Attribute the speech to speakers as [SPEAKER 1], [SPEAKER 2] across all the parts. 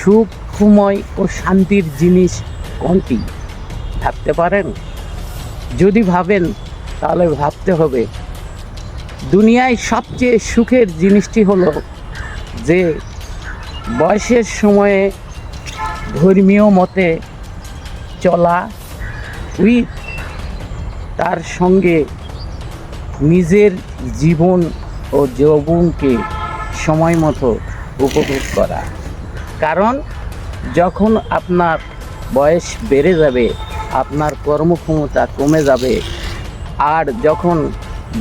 [SPEAKER 1] সুখময় ও শান্তির জিনিস কোনটি? ভাবতে পারেন? যদি ভাবেন তাহলে ভাবতে হবে, দুনিয়ায় সবচেয়ে সুখের জিনিসটি হলো যে বয়সের সময়ে ধর্মীয় মতে চলা, উইথ তার সঙ্গে নিজের জীবন ও যৌবনকে সময় মতো উপভোগ করা। কারণ যখন আপনার বয়স বেড়ে যাবে, আপনার কর্মক্ষমতা কমে যাবে, আর যখন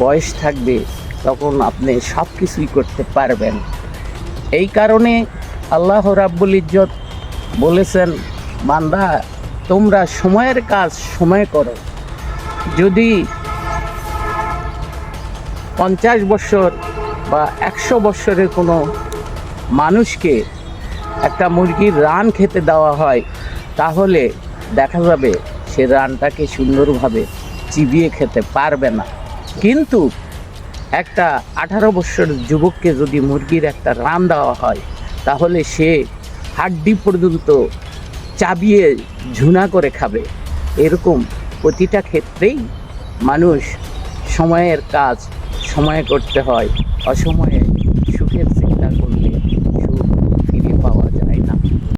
[SPEAKER 1] বয়স থাকবে তখন আপনি সব কিছুই করতে পারবেন। এই কারণে আল্লাহ রাব্বুল ইজ্জত বলেছেন, বান্দা তোমরা সময়ের কাজ সময় করো। যদি 50 বছর বা 100 বছরের কোনো মানুষকে একটা মুরগির রান খেতে দেওয়া হয়, তাহলে দেখা যাবে সে রানটাকে সুন্দরভাবে চিবিয়ে খেতে পারবে না। কিন্তু একটা 18 বছরের যুবককে যদি মুরগির একটা রান দেওয়া হয়, তাহলে সে হাড্ডি পর্যন্ত চাবিয়ে ঝুনা করে খাবে। এরকম প্রতিটা ক্ষেত্রেই মানুষ সময়ের কাজ সময়ে করতে হয়, অসময়ে